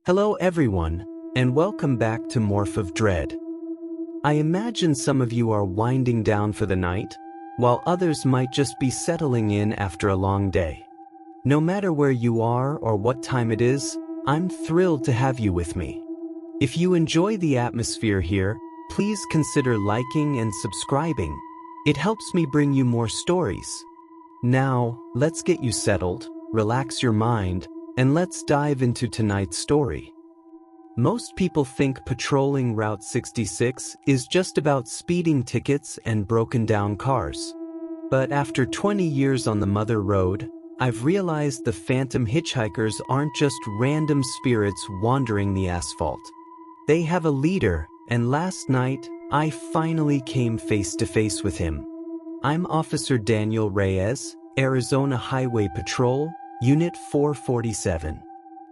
Hello everyone, and welcome back to Morph of Dread. I imagine some of you are winding down for the night, while others might just be settling in after a long day. No matter where you are or what time it is, I'm thrilled to have you with me. If you enjoy the atmosphere here, please consider liking and subscribing. It helps me bring you more stories. Now, let's get you settled, relax your mind, and let's dive into tonight's story. Most people think patrolling Route 66 is just about speeding tickets and broken down cars. But after 20 years on the Mother Road, I've realized the phantom hitchhikers aren't just random spirits wandering the asphalt. They have a leader, and last night, I finally came face to face with him. I'm Officer Daniel Reyes, Arizona Highway Patrol, Unit 447.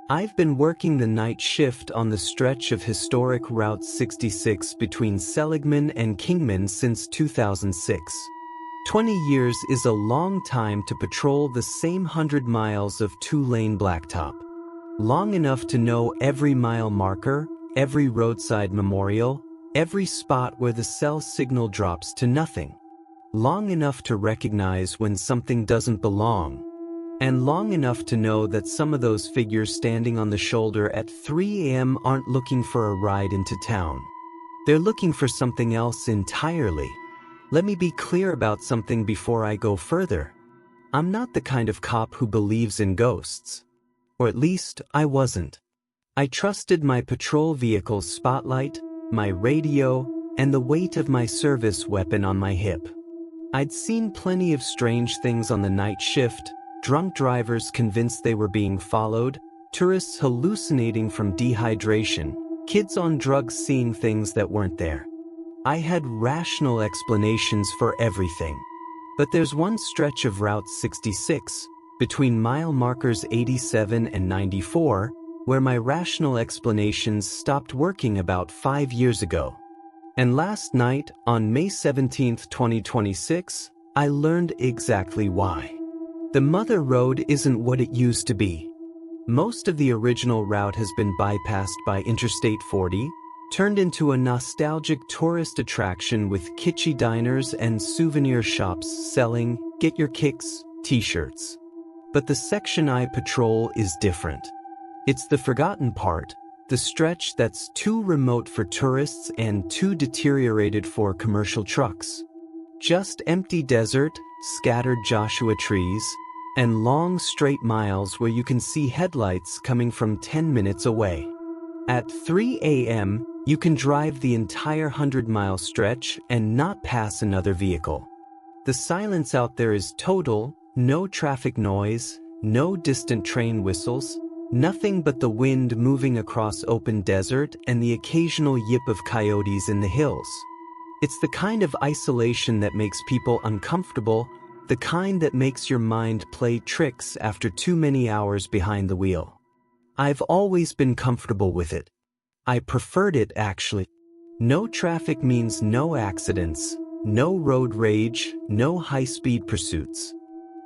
I've been working the night shift on the stretch of historic Route 66 between Seligman and Kingman since 2006. 20 years is a long time to patrol the same 100 miles of two-lane blacktop. Long enough to know every mile marker, every roadside memorial, every spot where the cell signal drops to nothing. Long enough to recognize when something doesn't belong. And long enough to know that some of those figures standing on the shoulder at 3 a.m. aren't looking for a ride into town. They're looking for something else entirely. Let me be clear about something before I go further. I'm not the kind of cop who believes in ghosts. Or at least, I wasn't. I trusted my patrol vehicle's spotlight, my radio, and the weight of my service weapon on my hip. I'd seen plenty of strange things on the night shift. Drunk drivers convinced they were being followed, tourists hallucinating from dehydration, kids on drugs seeing things that weren't there. I had rational explanations for everything. But there's one stretch of Route 66, between mile markers 87 and 94, where my rational explanations stopped working about 5 years ago. And last night, on May 17, 2026, I learned exactly why. The Mother Road isn't what it used to be. Most of the original route has been bypassed by Interstate 40, turned into a nostalgic tourist attraction with kitschy diners and souvenir shops selling "Get Your Kicks" t-shirts. But the section I patrol is different. It's the forgotten part, the stretch that's too remote for tourists and too deteriorated for commercial trucks. Just empty desert, scattered Joshua trees, and long straight miles where you can see headlights coming from 10 minutes away. At 3 a.m., you can drive the entire 100-mile stretch and not pass another vehicle. The silence out there is total, no traffic noise, no distant train whistles, nothing but the wind moving across open desert and the occasional yip of coyotes in the hills. It's the kind of isolation that makes people uncomfortable, the kind that makes your mind play tricks after too many hours behind the wheel. I've always been comfortable with it. I preferred it, actually. No traffic means no accidents, no road rage, no high-speed pursuits.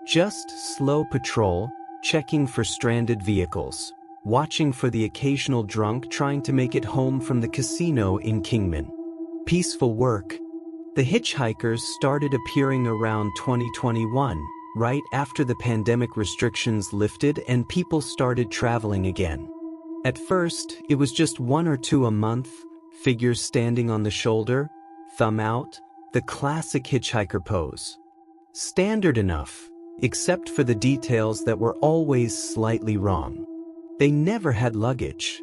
Just slow patrol, checking for stranded vehicles, watching for the occasional drunk trying to make it home from the casino in Kingman. Peaceful work. The hitchhikers started appearing around 2021, right after the pandemic restrictions lifted and people started traveling again. At first, it was just 1 or 2 a month, figures standing on the shoulder, thumb out, the classic hitchhiker pose. Standard enough, except for the details that were always slightly wrong. They never had luggage.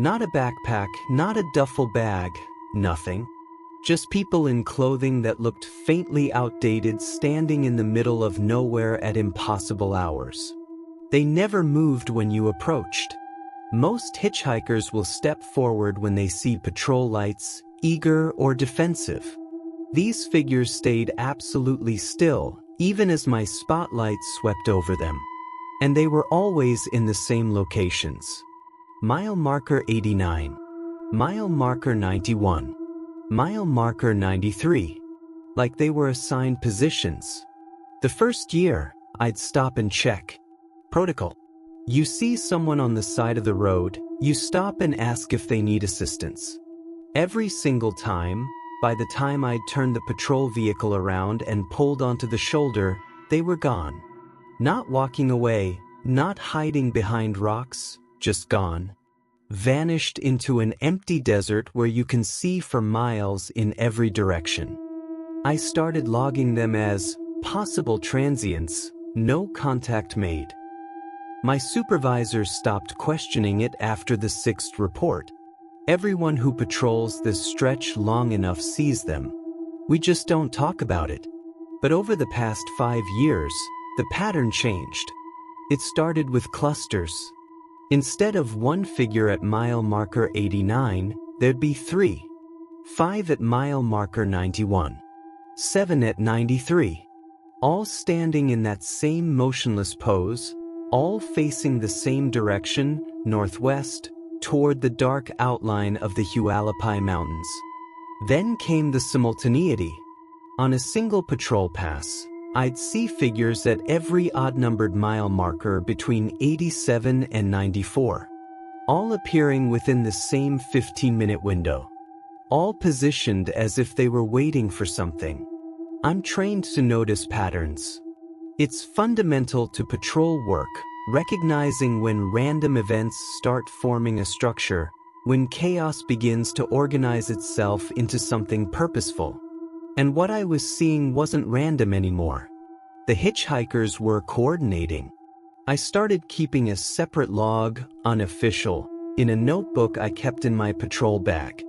Not a backpack, not a duffel bag, nothing. Just people in clothing that looked faintly outdated standing in the middle of nowhere at impossible hours. They never moved when you approached. Most hitchhikers will step forward when they see patrol lights, eager or defensive. These figures stayed absolutely still, even as my spotlight swept over them. And they were always in the same locations. Mile marker 89. Mile marker 91. Mile marker 93. Like they were assigned positions. The first year, I'd stop and check. Protocol. You see someone on the side of the road, you stop and ask if they need assistance. Every single time, by the time I'd turned the patrol vehicle around and pulled onto the shoulder, they were gone. Not walking away, not hiding behind rocks, just gone. Vanished into an empty desert where you can see for miles in every direction. I started logging them as possible transients, no contact made. My supervisors stopped questioning it after the 6th report. Everyone who patrols this stretch long enough sees them. We just don't talk about it. But over the past 5 years, the pattern changed. It started with clusters. Instead of one figure at mile marker 89, there'd be 3. 5 at mile marker 91. 7 at 93. All standing in that same motionless pose, all facing the same direction, northwest, toward the dark outline of the Hualapai Mountains. Then came the simultaneity. On a single patrol pass, I'd see figures at every odd-numbered mile marker between 87 and 94, all appearing within the same 15-minute window, all positioned as if they were waiting for something. I'm trained to notice patterns. It's fundamental to patrol work, recognizing when random events start forming a structure, when chaos begins to organize itself into something purposeful. And what I was seeing wasn't random anymore. The hitchhikers were coordinating. I started keeping a separate log, unofficial, in a notebook I kept in my patrol bag.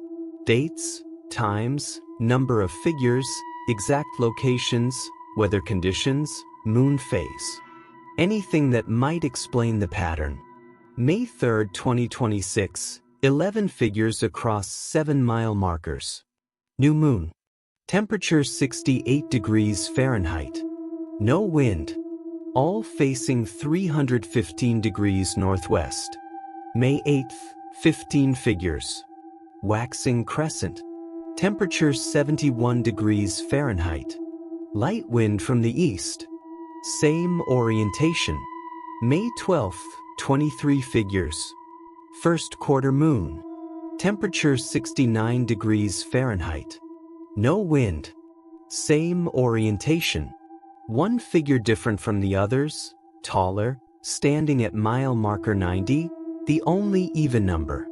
Dates, times, number of figures, exact locations, weather conditions, moon phase. Anything that might explain the pattern. May 3, 2026, 11 figures across 7 mile markers. New moon. Temperature 68 degrees Fahrenheit. No wind. All facing 315 degrees northwest. May 8th, 15 figures. Waxing crescent. Temperature 71 degrees Fahrenheit. Light wind from the east. Same orientation. May 12th, 23 figures. First quarter moon. Temperature 69 degrees Fahrenheit. No wind. Same orientation. One figure different from the others, taller, standing at mile marker 90, the only even number.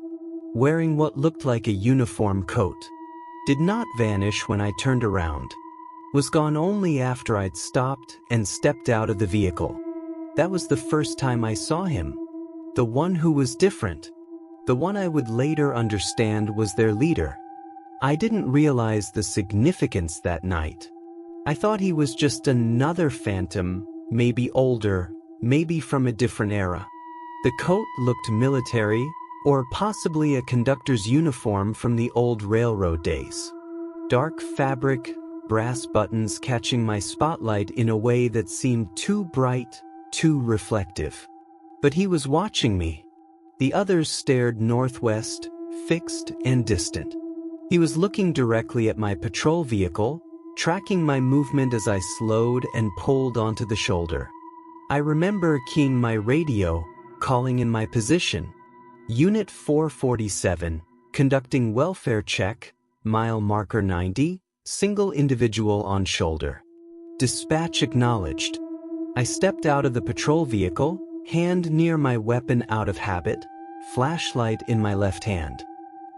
Wearing what looked like a uniform coat. Did not vanish when I turned around. Was gone only after I'd stopped and stepped out of the vehicle. That was the first time I saw him. The one who was different. The one I would later understand was their leader. I didn't realize the significance that night. I thought he was just another phantom, maybe older, maybe from a different era. The coat looked military, or possibly a conductor's uniform from the old railroad days. Dark fabric, brass buttons catching my spotlight in a way that seemed too bright, too reflective. But he was watching me. The others stared northwest, fixed and distant. He was looking directly at my patrol vehicle, tracking my movement as I slowed and pulled onto the shoulder. I remember keying my radio, calling in my position. Unit 447, conducting welfare check, mile marker 90, single individual on shoulder. Dispatch acknowledged. I stepped out of the patrol vehicle, hand near my weapon out of habit, flashlight in my left hand.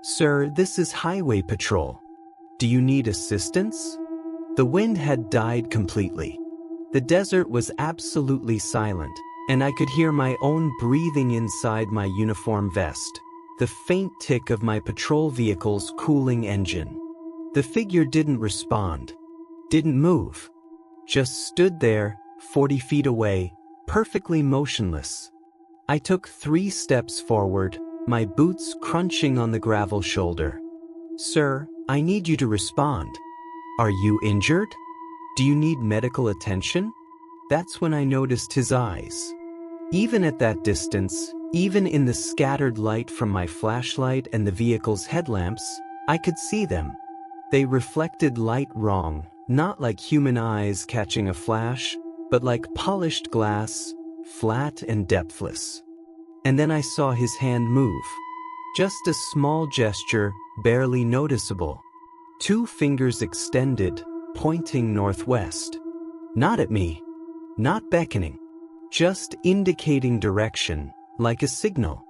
Sir, this is highway patrol. Do you need assistance? The wind had died completely. The desert was absolutely silent, and I could hear my own breathing inside my uniform vest, the faint tick of my patrol vehicle's cooling engine. The figure didn't respond, didn't move, just stood there, 40 feet away, perfectly motionless. I took 3 steps forward, my boots crunching on the gravel shoulder. Sir, I need you to respond. Are you injured? Do you need medical attention? That's when I noticed his eyes. Even at that distance, even in the scattered light from my flashlight and the vehicle's headlamps, I could see them. They reflected light wrong, not like human eyes catching a flash, but like polished glass, flat and depthless. and then I saw his hand move. Just a small gesture, barely noticeable. 2 fingers extended, pointing northwest. Not at me. Not beckoning. Just indicating direction, like a signal.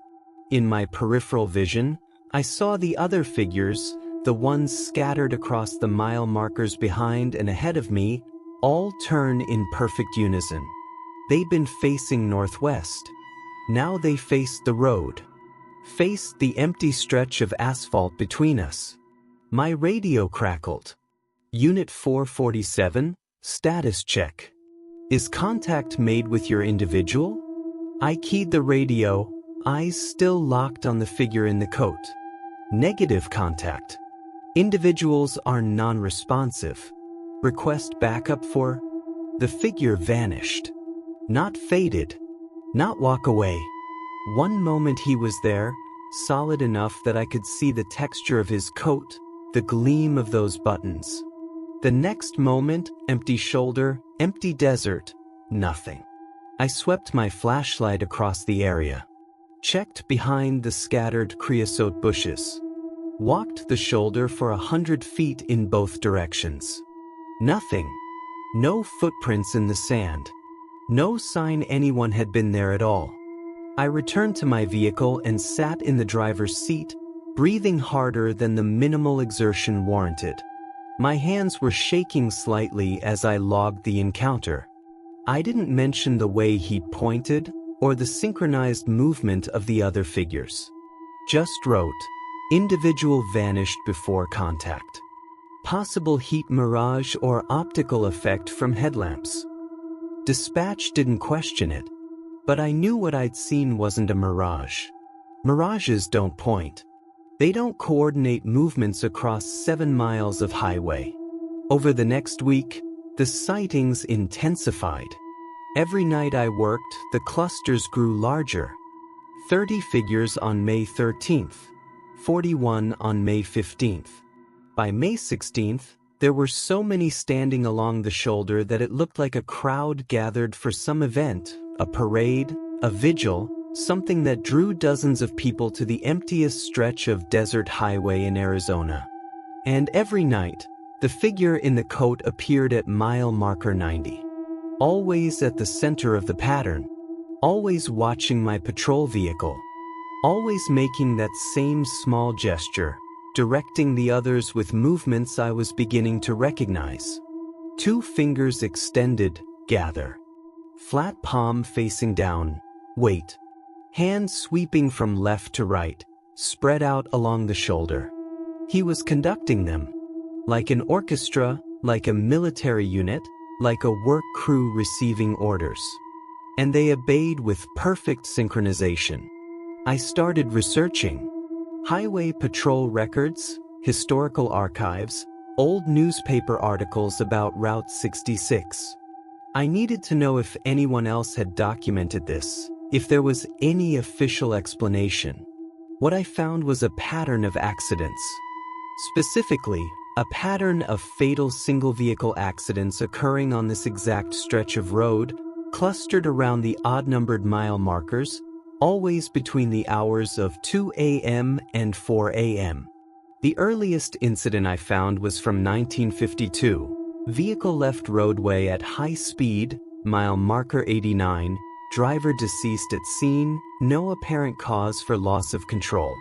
In my peripheral vision, I saw the other figures, the ones scattered across the mile markers behind and ahead of me, all turn in perfect unison. They'd been facing northwest. Now they faced the road. Faced the empty stretch of asphalt between us. My radio crackled. Unit 447, status check. Is contact made with your individual? I keyed the radio, eyes still locked on the figure in the coat. Negative contact. Individuals are non-responsive. Request backup for? The figure vanished. Not faded. Not walk away. One moment he was there, solid enough that I could see the texture of his coat, the gleam of those buttons. The next moment, empty shoulder, empty desert, nothing. I swept my flashlight across the area. Checked behind the scattered creosote bushes. Walked the shoulder for 100 feet in both directions. Nothing. No footprints in the sand. No sign anyone had been there at all. I returned to my vehicle and sat in the driver's seat, breathing harder than the minimal exertion warranted. My hands were shaking slightly as I logged the encounter. I didn't mention the way he'd pointed or the synchronized movement of the other figures. Just wrote, individual vanished before contact. Possible heat mirage or optical effect from headlamps. Dispatch didn't question it, but I knew what I'd seen wasn't a mirage. Mirages don't point. They don't coordinate movements across 7 miles of highway. Over the next week, the sightings intensified. Every night I worked, the clusters grew larger. 30 figures on May 13th, 41 on May 15th. By May 16th, there were so many standing along the shoulder that it looked like a crowd gathered for some event, a parade, a vigil, something that drew dozens of people to the emptiest stretch of desert highway in Arizona. And every night, the figure in the coat appeared at mile marker 90. Always at the center of the pattern. Always watching my patrol vehicle. Always making that same small gesture, directing the others with movements I was beginning to recognize. 2 fingers extended, gather. Flat palm facing down, wait. Hands sweeping from left to right, spread out along the shoulder. He was conducting them. Like an orchestra, like a military unit, like a work crew receiving orders. And they obeyed with perfect synchronization. I started researching. Highway patrol records, historical archives, old newspaper articles about Route 66. I needed to know if anyone else had documented this, if there was any official explanation. What I found was a pattern of accidents. Specifically, a pattern of fatal single-vehicle accidents occurring on this exact stretch of road, clustered around the odd-numbered mile markers, always between the hours of 2 a.m. and 4 a.m. The earliest incident I found was from 1952. Vehicle left roadway at high speed, mile marker 89, driver deceased at scene, no apparent cause for loss of control.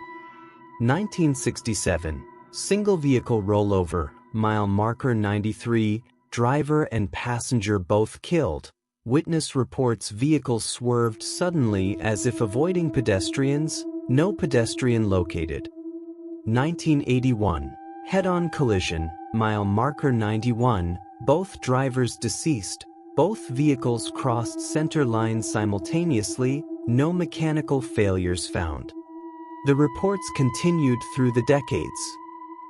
1967, single vehicle rollover, mile marker 93, driver and passenger both killed. Witness reports vehicle swerved suddenly as if avoiding pedestrians, no pedestrian located. 1981, head-on collision, mile marker 91, both drivers deceased, both vehicles crossed center line simultaneously, no mechanical failures found. The reports continued through the decades.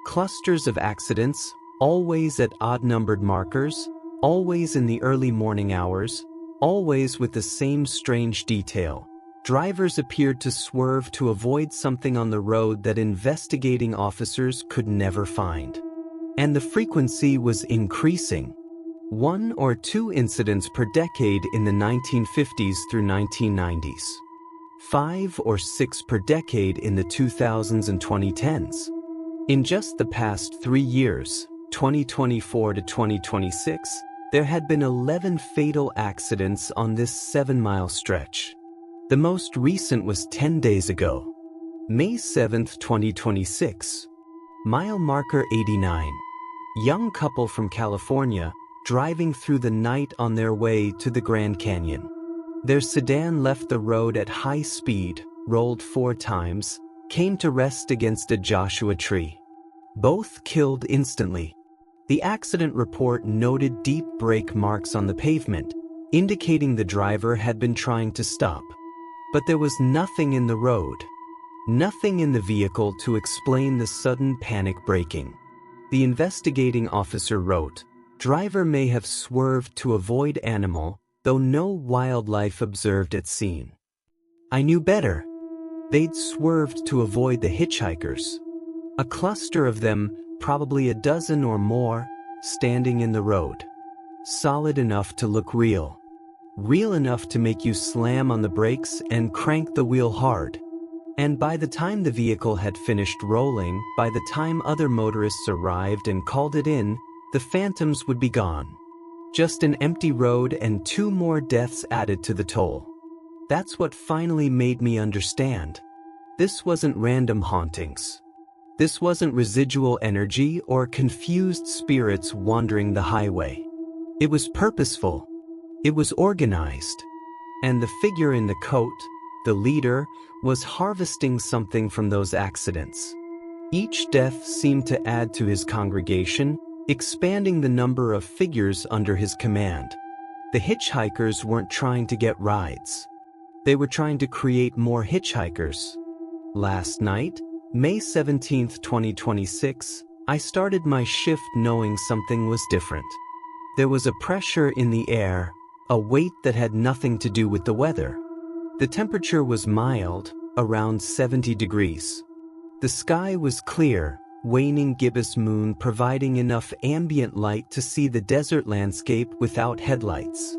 Clusters of accidents, always at odd-numbered markers, always in the early morning hours, always with the same strange detail. Drivers appeared to swerve to avoid something on the road that investigating officers could never find. And the frequency was increasing. 1 or 2 incidents per decade in the 1950s through 1990s. 5 or 6 per decade in the 2000s and 2010s. In just the past 3 years, 2024 to 2026, there had been 11 fatal accidents on this 7-mile stretch. The most recent was 10 days ago, May 7, 2026. Mile marker 89. Young couple from California driving through the night on their way to the Grand Canyon. Their sedan left the road at high speed, rolled 4 times, came to rest against a Joshua tree. Both killed instantly. The accident report noted deep brake marks on the pavement, indicating the driver had been trying to stop. But there was nothing in the road, nothing in the vehicle to explain the sudden panic braking. The investigating officer wrote, "Driver may have swerved to avoid animal, though no wildlife observed at scene." I knew better. They'd swerved to avoid the hitchhikers. A cluster of them, probably a dozen or more, standing in the road. Solid enough to look real. Real enough to make you slam on the brakes and crank the wheel hard. And by the time the vehicle had finished rolling, by the time other motorists arrived and called it in, the phantoms would be gone. Just an empty road and 2 more deaths added to the toll. That's what finally made me understand. This wasn't random hauntings. This wasn't residual energy or confused spirits wandering the highway. It was purposeful. It was organized. And the figure in the coat, the leader, was harvesting something from those accidents. Each death seemed to add to his congregation, expanding the number of figures under his command. The hitchhikers weren't trying to get rides. They were trying to create more hitchhikers. Last night, May 17, 2026, I started my shift knowing something was different. There was a pressure in the air, a weight that had nothing to do with the weather. The temperature was mild, around 70 degrees. The sky was clear, waning gibbous moon providing enough ambient light to see the desert landscape without headlights.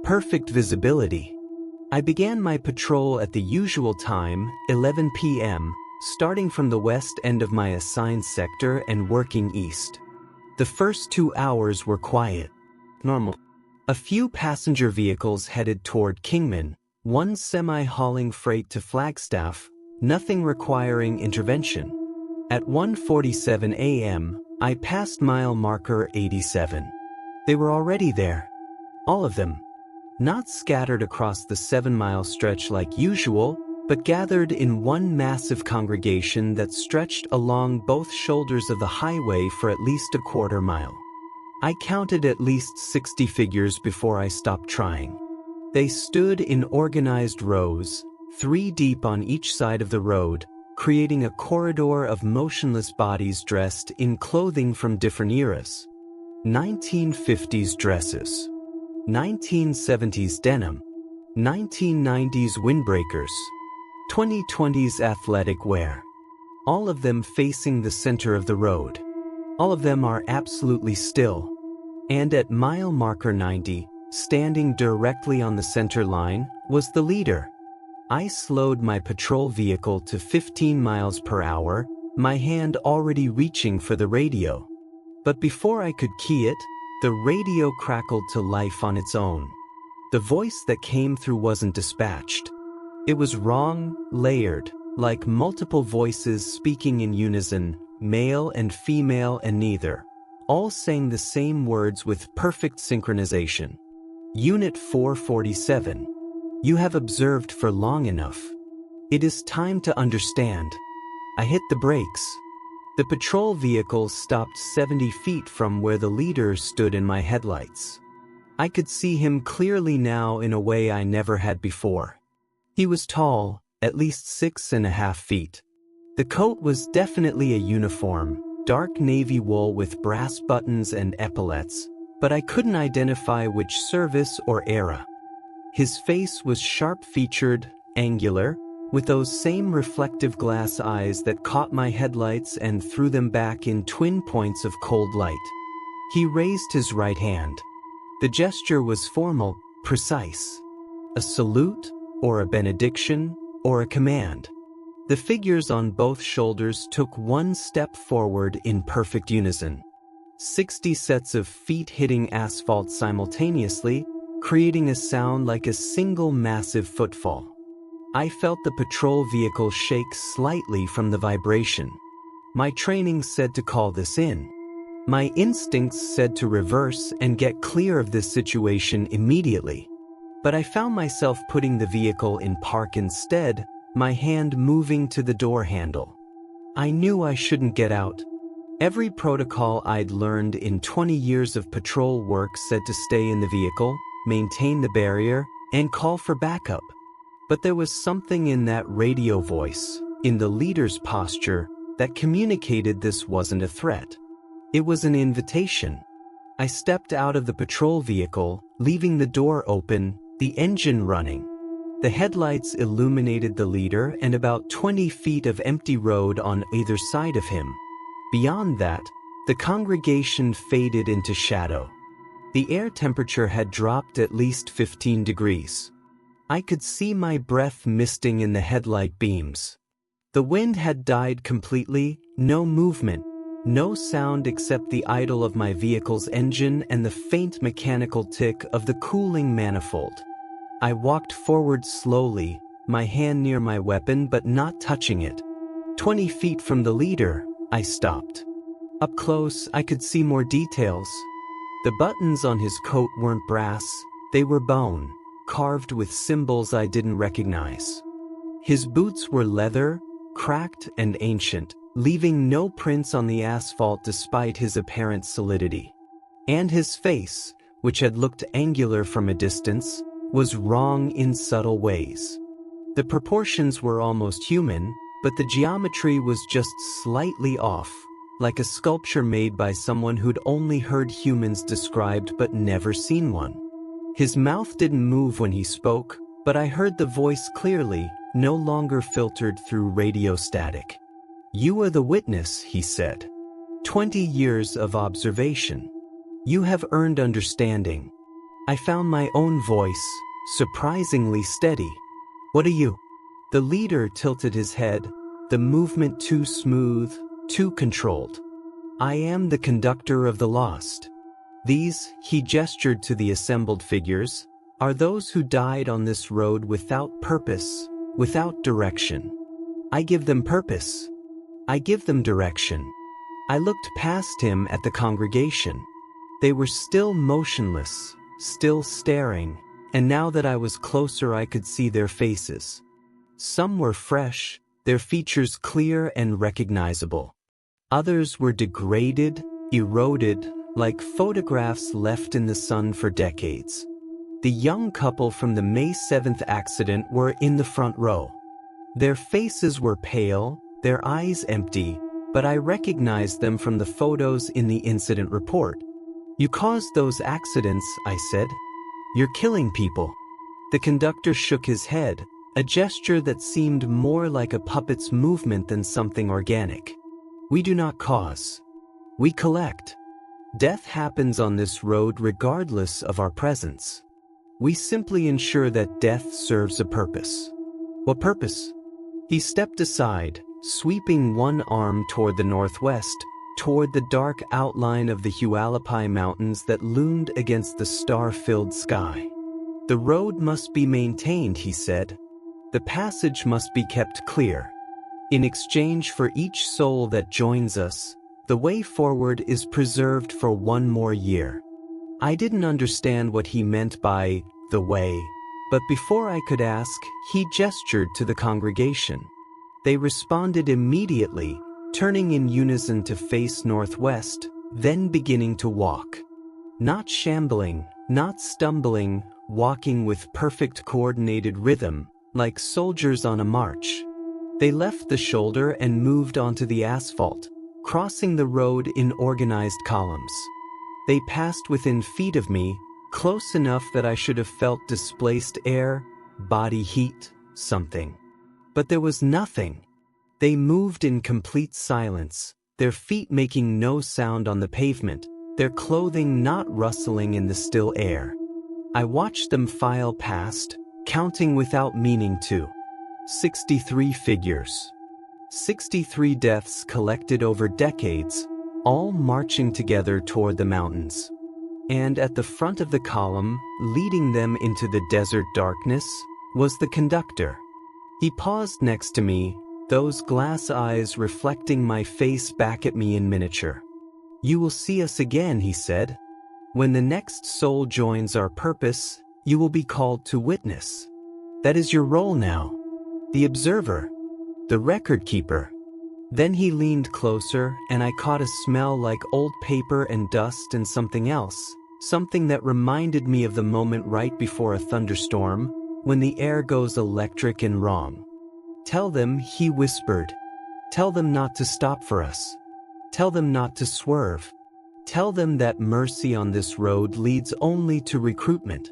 Perfect visibility. I began my patrol at the usual time, 11 p.m., starting from the west end of my assigned sector and working east. The first 2 hours were quiet. Normal. A few passenger vehicles headed toward Kingman, one semi-hauling freight to Flagstaff, nothing requiring intervention. At 1:47 a.m., I passed mile marker 87. They were already there. All of them. Not scattered across the 7-mile stretch like usual, but gathered in one massive congregation that stretched along both shoulders of the highway for at least a quarter mile. I counted at least 60 figures before I stopped trying. They stood in organized rows, 3 deep on each side of the road, creating a corridor of motionless bodies dressed in clothing from different eras. 1950s dresses, 1970s denim, 1990s windbreakers, 2020s athletic wear. All of them facing the center of the road. All of them are absolutely still. And at mile marker 90, standing directly on the center line, was the leader. I slowed my patrol vehicle to 15 miles per hour, my hand already reaching for the radio. But before I could key it, the radio crackled to life on its own. The voice that came through wasn't dispatched. It was wrong, layered, like multiple voices speaking in unison, male and female and neither, all saying the same words with perfect synchronization. Unit 447. You have observed for long enough. It is time to understand. I hit the brakes. The patrol vehicle stopped 70 feet from where the leader stood in my headlights. I could see him clearly now in a way I never had before. He was tall, at least 6.5 feet. The coat was definitely a uniform, dark navy wool with brass buttons and epaulets, but I couldn't identify which service or era. His face was sharp-featured, angular, with those same reflective glass eyes that caught my headlights and threw them back in twin points of cold light. He raised his right hand. The gesture was formal, precise. A salute, or a benediction, or a command. The figures on both shoulders took one step forward in perfect unison. 60 sets of feet hitting asphalt simultaneously, creating a sound like a single massive footfall. I felt the patrol vehicle shake slightly from the vibration. My training said to call this in. My instincts said to reverse and get clear of this situation immediately. But I found myself putting the vehicle in park instead, my hand moving to the door handle. I knew I shouldn't get out. Every protocol I'd learned in 20 years of patrol work said to stay in the vehicle, maintain the barrier, and call for backup. But there was something in that radio voice, in the leader's posture, that communicated this wasn't a threat. It was an invitation. I stepped out of the patrol vehicle, leaving the door open, the engine running. The headlights illuminated the leader and about 20 feet of empty road on either side of him. Beyond that, the congregation faded into shadow. The air temperature had dropped at least 15 degrees. I could see my breath misting in the headlight beams. The wind had died completely, no movement, no sound except the idle of my vehicle's engine and the faint mechanical tick of the cooling manifold. I walked forward slowly, my hand near my weapon but not touching it. 20 feet from the leader, I stopped. Up close, I could see more details. The buttons on his coat weren't brass, they were bone, carved with symbols I didn't recognize. His boots were leather, cracked and ancient, leaving no prints on the asphalt despite his apparent solidity. And his face, which had looked angular from a distance, was wrong in subtle ways. The proportions were almost human, but the geometry was just slightly off, like a sculpture made by someone who'd only heard humans described but never seen one. His mouth didn't move when he spoke, but I heard the voice clearly, no longer filtered through radio static. "You are the witness," he said. 20 years of observation. You have earned understanding. I found my own voice, surprisingly steady. "What are you?" The leader tilted his head, the movement too smooth, too controlled. "I am the conductor of the lost. These," he gestured to the assembled figures, "are those who died on this road without purpose, without direction. I give them purpose. I give them direction." I looked past him at the congregation. They were still motionless, still staring, and now that I was closer I could see their faces. Some were fresh, their features clear and recognizable. Others were degraded, eroded, like photographs left in the sun for decades. The young couple from the May 7th accident were in the front row. Their faces were pale, their eyes empty, but I recognized them from the photos in the incident report. "You caused those accidents," I said. "You're killing people." The conductor shook his head, a gesture that seemed more like a puppet's movement than something organic. "We do not cause. We collect. Death happens on this road regardless of our presence. We simply ensure that death serves a purpose." "What purpose?" He stepped aside, sweeping one arm toward the northwest, toward the dark outline of the Hualapai Mountains that loomed against the star-filled sky. "The road must be maintained," he said. "The passage must be kept clear. In exchange for each soul that joins us, the way forward is preserved for one more year." I didn't understand what he meant by "the way," but before I could ask, he gestured to the congregation. They responded immediately, turning in unison to face northwest, then beginning to walk. Not shambling, not stumbling, walking with perfect coordinated rhythm, like soldiers on a march. They left the shoulder and moved onto the asphalt, crossing the road in organized columns. They passed within feet of me, close enough that I should have felt displaced air, body heat, something. But there was nothing. They moved in complete silence, their feet making no sound on the pavement, their clothing not rustling in the still air. I watched them file past, counting without meaning to. 63 figures. 63 deaths collected over decades, all marching together toward the mountains. And at the front of the column, leading them into the desert darkness, was the conductor. He paused next to me, those glass eyes reflecting my face back at me in miniature. "You will see us again," he said. "When the next soul joins our purpose, you will be called to witness. That is your role now. The observer. The record keeper." Then he leaned closer, and I caught a smell like old paper and dust and something else, something that reminded me of the moment right before a thunderstorm, when the air goes electric and wrong. "Tell them," he whispered. "Tell them not to stop for us. Tell them not to swerve. Tell them that mercy on this road leads only to recruitment."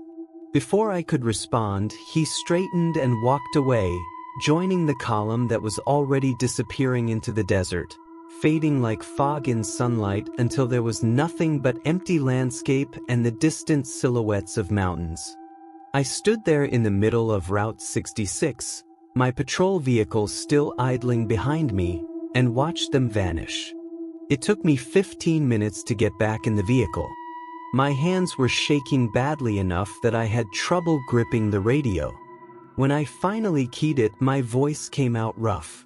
Before I could respond, he straightened and walked away, joining the column that was already disappearing into the desert, fading like fog in sunlight until there was nothing but empty landscape and the distant silhouettes of mountains. I stood there in the middle of Route 66, my patrol vehicle still idling behind me, and watched them vanish. It took me 15 minutes to get back in the vehicle. My hands were shaking badly enough that I had trouble gripping the radio. When I finally keyed it, my voice came out rough.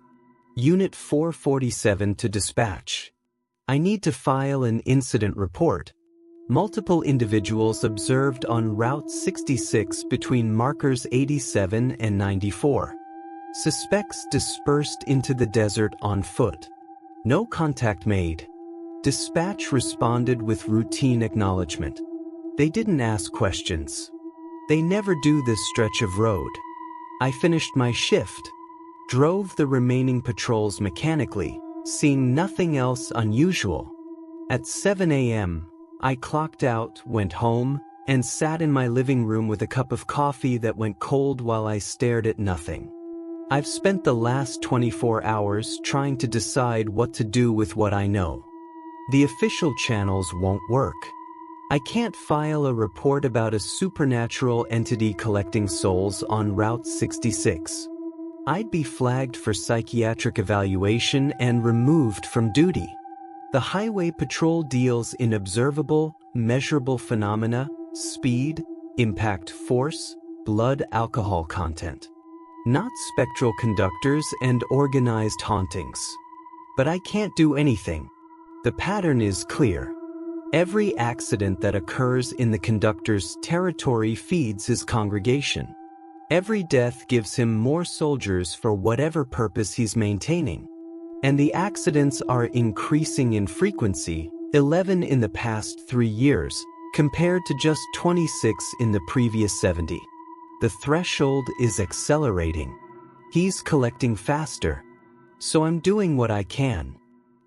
"Unit 447 to dispatch. I need to file an incident report. Multiple individuals observed on Route 66 between markers 87 and 94. Suspects dispersed into the desert on foot. No contact made." Dispatch responded with routine acknowledgement. They didn't ask questions. They never do this stretch of road. I finished my shift, drove the remaining patrols mechanically, seeing nothing else unusual. At 7 a.m., I clocked out, went home, and sat in my living room with a cup of coffee that went cold while I stared at nothing. I've spent the last 24 hours trying to decide what to do with what I know. The official channels won't work. I can't file a report about a supernatural entity collecting souls on Route 66. I'd be flagged for psychiatric evaluation and removed from duty. The highway patrol deals in observable, measurable phenomena, speed, impact force, blood alcohol content. Not spectral conductors and organized hauntings. But I can't do anything. The pattern is clear. Every accident that occurs in the conductor's territory feeds his congregation. Every death gives him more soldiers for whatever purpose he's maintaining. And the accidents are increasing in frequency, 11 in the past 3 years, compared to just 26 in the previous 70. The threshold is accelerating. He's collecting faster. So I'm doing what I can.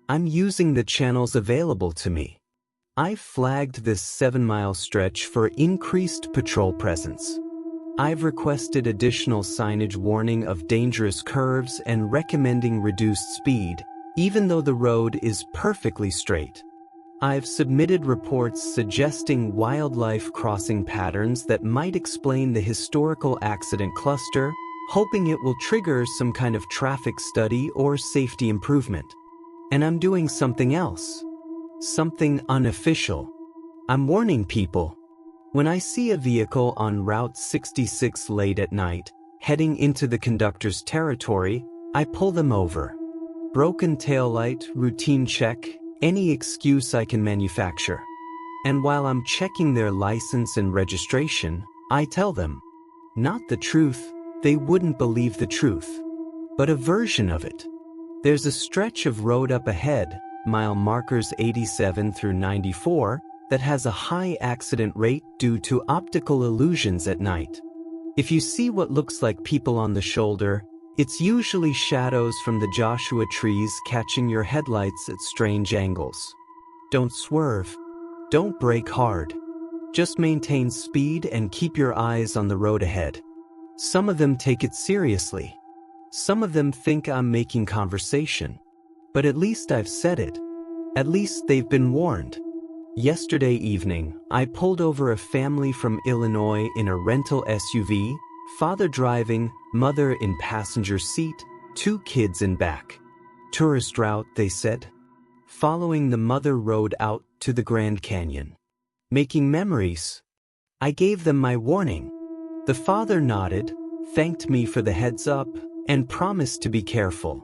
I'm using the channels available to me. I've flagged this 7-mile stretch for increased patrol presence. I've requested additional signage warning of dangerous curves and recommending reduced speed, even though the road is perfectly straight. I've submitted reports suggesting wildlife crossing patterns that might explain the historical accident cluster, hoping it will trigger some kind of traffic study or safety improvement. And I'm doing something else. Something unofficial. I'm warning people. When I see a vehicle on Route 66 late at night, heading into the conductor's territory, I pull them over. Broken taillight, routine check, any excuse I can manufacture. And while I'm checking their license and registration, I tell them, not the truth, they wouldn't believe the truth, but a version of it. There's a stretch of road up ahead, mile markers 87 through 94, that has a high accident rate due to optical illusions at night. If you see what looks like people on the shoulder, it's usually shadows from the Joshua trees catching your headlights at strange angles. Don't swerve. Don't brake hard. Just maintain speed and keep your eyes on the road ahead. Some of them take it seriously. Some of them think I'm making conversation. But at least I've said it. At least they've been warned. Yesterday evening, I pulled over a family from Illinois in a rental SUV, father driving, Mother in passenger seat, 2 kids in back. Tourist route, they said. Following the mother rode out to the Grand Canyon. Making memories. I gave them my warning. The father nodded, thanked me for the heads up, and promised to be careful.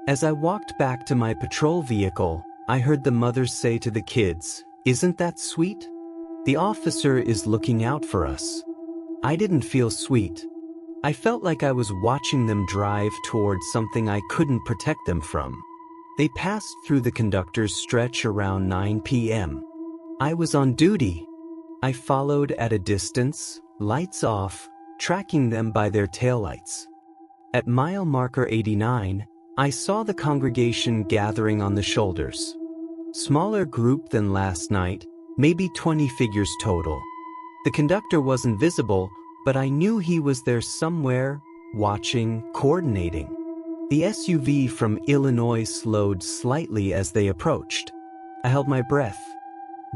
As I walked back to my patrol vehicle, I heard the mother say to the kids, "Isn't that sweet? The officer is looking out for us." I didn't feel sweet. I felt like I was watching them drive towards something I couldn't protect them from. They passed through the conductor's stretch around 9 p.m. I was on duty. I followed at a distance, lights off, tracking them by their taillights. At mile marker 89, I saw the congregation gathering on the shoulders. Smaller group than last night, maybe 20 figures total. The conductor wasn't visible, but I knew he was there somewhere, watching, coordinating. The SUV from Illinois slowed slightly as they approached. I held my breath.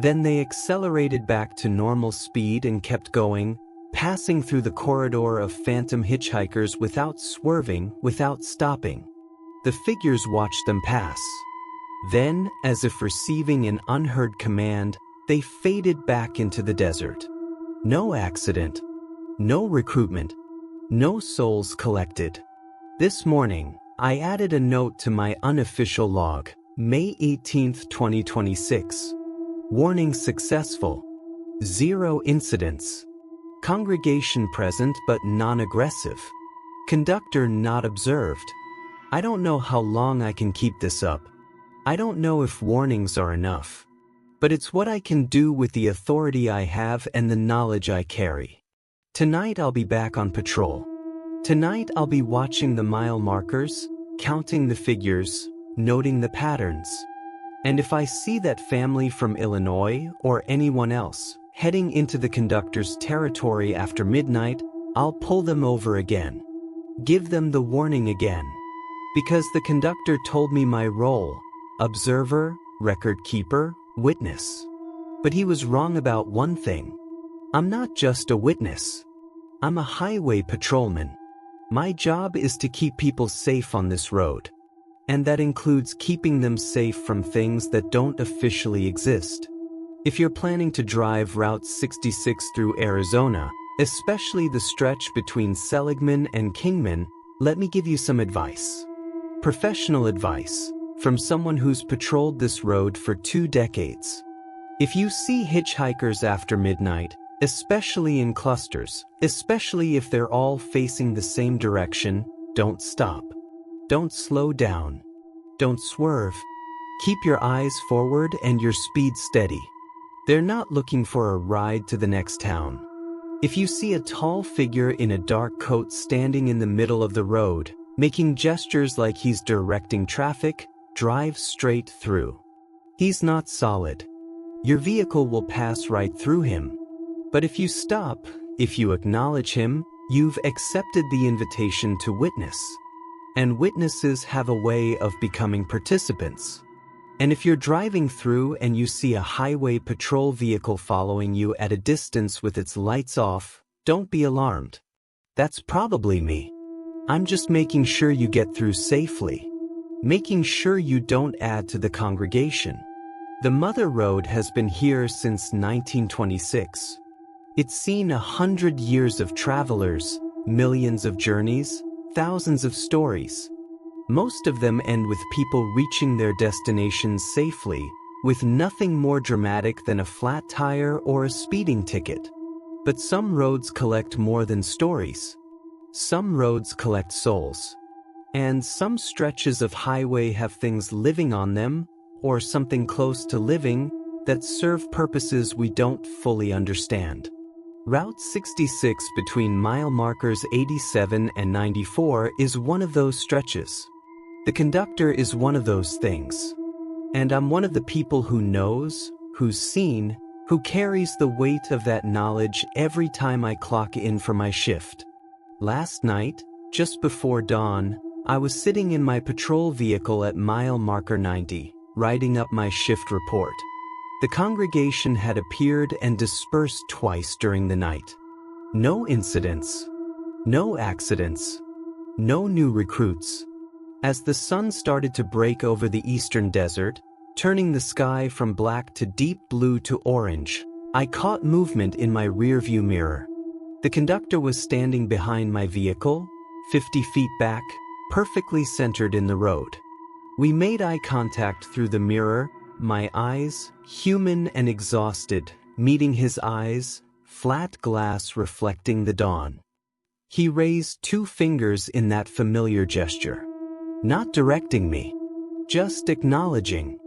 Then they accelerated back to normal speed and kept going, passing through the corridor of phantom hitchhikers without swerving, without stopping. The figures watched them pass. Then, as if receiving an unheard command, they faded back into the desert. No accident. No recruitment. No souls collected. This morning, I added a note to my unofficial log, May 18, 2026. Warning successful. 0 incidents. Congregation present but non-aggressive. Conductor not observed. I don't know how long I can keep this up. I don't know if warnings are enough. But it's what I can do with the authority I have and the knowledge I carry. Tonight I'll be back on patrol. Tonight I'll be watching the mile markers, counting the figures, noting the patterns. And if I see that family from Illinois or anyone else heading into the conductor's territory after midnight, I'll pull them over again. Give them the warning again. Because the conductor told me my role: observer, record keeper, witness. But he was wrong about one thing. I'm not just a witness. I'm a highway patrolman. My job is to keep people safe on this road. And that includes keeping them safe from things that don't officially exist. If you're planning to drive Route 66 through Arizona, especially the stretch between Seligman and Kingman, let me give you some advice. Professional advice from someone who's patrolled this road for 2 decades. If you see hitchhikers after midnight, especially in clusters, especially if they're all facing the same direction, don't stop. Don't slow down. Don't swerve. Keep your eyes forward and your speed steady. They're not looking for a ride to the next town. If you see a tall figure in a dark coat standing in the middle of the road, making gestures like he's directing traffic, drive straight through. He's not solid. Your vehicle will pass right through him. But if you stop, if you acknowledge him, you've accepted the invitation to witness. And witnesses have a way of becoming participants. And if you're driving through and you see a highway patrol vehicle following you at a distance with its lights off, don't be alarmed. That's probably me. I'm just making sure you get through safely. Making sure you don't add to the congregation. The Mother Road has been here since 1926. It's seen 100 years of travelers, millions of journeys, thousands of stories. Most of them end with people reaching their destinations safely, with nothing more dramatic than a flat tire or a speeding ticket. But some roads collect more than stories. Some roads collect souls. And some stretches of highway have things living on them, or something close to living, that serve purposes we don't fully understand. Route 66 between mile markers 87 and 94 is one of those stretches. The conductor is one of those things. And I'm one of the people who knows, who's seen, who carries the weight of that knowledge every time I clock in for my shift. Last night, just before dawn, I was sitting in my patrol vehicle at mile marker 90, writing up my shift report. The congregation had appeared and dispersed twice during the night. No incidents. No accidents. No new recruits. As the sun started to break over the eastern desert, turning the sky from black to deep blue to orange, I caught movement in my rearview mirror. The conductor was standing behind my vehicle, 50 feet back, perfectly centered in the road. We made eye contact through the mirror, my eyes, human and exhausted, meeting his eyes, flat glass reflecting the dawn. He raised 2 fingers in that familiar gesture. Not directing me, just acknowledging.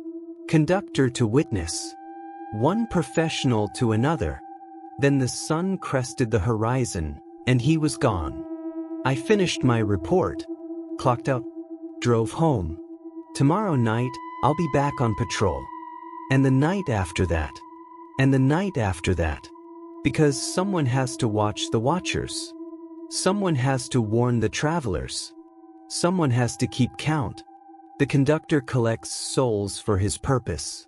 Conductor to witness. One professional to another. Then the sun crested the horizon, and he was gone. I finished my report, clocked out, drove home. Tomorrow night, I'll be back on patrol. And the night after that. And the night after that. Because someone has to watch the watchers. Someone has to warn the travelers. Someone has to keep count. The conductor collects souls for his purpose.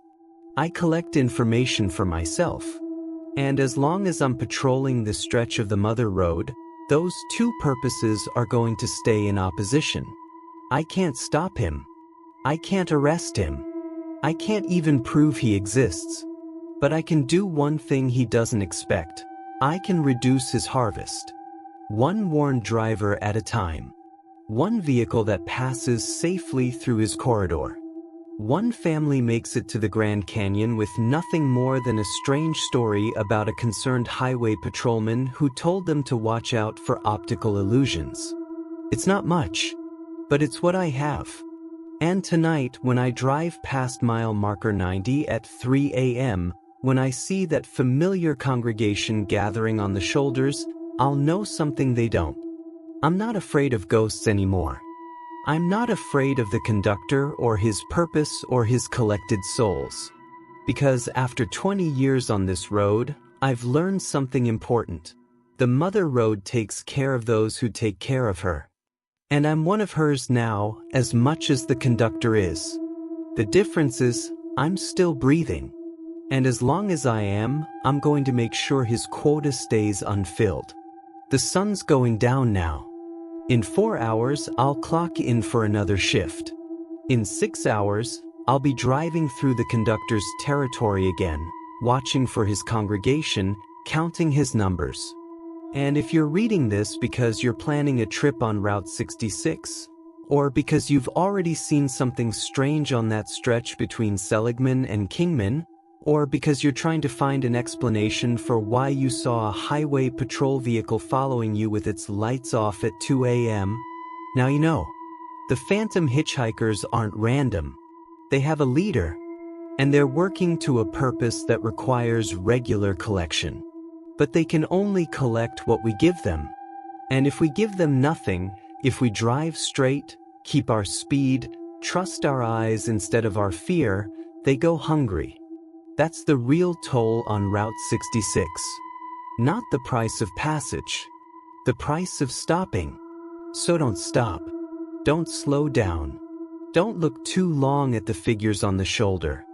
I collect information for myself. And as long as I'm patrolling the stretch of the Mother Road, those 2 purposes are going to stay in opposition. I can't stop him. I can't arrest him. I can't even prove he exists. But I can do one thing he doesn't expect. I can reduce his harvest. One warned driver at a time. One vehicle that passes safely through his corridor. One family makes it to the Grand Canyon with nothing more than a strange story about a concerned highway patrolman who told them to watch out for optical illusions. It's not much, but it's what I have. And tonight, when I drive past mile marker 90 at 3 a.m., when I see that familiar congregation gathering on the shoulders, I'll know something they don't. I'm not afraid of ghosts anymore. I'm not afraid of the conductor or his purpose or his collected souls. Because after 20 years on this road, I've learned something important. The Mother Road takes care of those who take care of her. And I'm one of hers now, as much as the conductor is. The difference is, I'm still breathing. And as long as I am, I'm going to make sure his quota stays unfilled. The sun's going down now. In 4 hours, I'll clock in for another shift. In 6 hours, I'll be driving through the conductor's territory again, watching for his congregation, counting his numbers. And if you're reading this because you're planning a trip on Route 66, or because you've already seen something strange on that stretch between Seligman and Kingman, or because you're trying to find an explanation for why you saw a highway patrol vehicle following you with its lights off at 2 a.m., now you know. The phantom hitchhikers aren't random. They have a leader, and they're working to a purpose that requires regular collection. But they can only collect what we give them. And if we give them nothing, if we drive straight, keep our speed, trust our eyes instead of our fear, they go hungry. That's the real toll on Route 66. Not the price of passage. The price of stopping. So don't stop. Don't slow down. Don't look too long at the figures on the shoulder.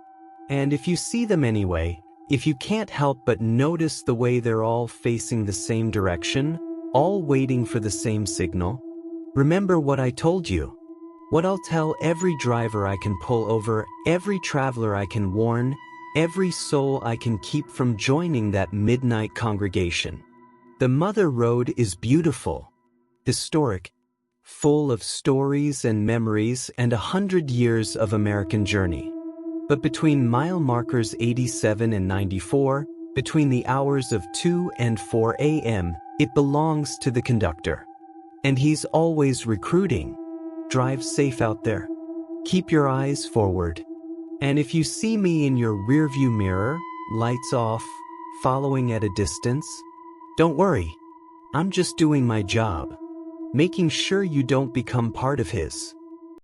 And if you see them anyway, if you can't help but notice the way they're all facing the same direction, all waiting for the same signal, remember what I told you. What I'll tell every driver I can pull over, every traveler I can warn, every soul I can keep from joining that midnight congregation. The Mother Road is beautiful, historic, full of stories and memories and 100 years of American journey. But between mile markers 87 and 94, between the hours of 2 and 4 a.m., it belongs to the conductor. And he's always recruiting. Drive safe out there. Keep your eyes forward. And if you see me in your rearview mirror, lights off, following at a distance, don't worry. I'm just doing my job, making sure you don't become part of his.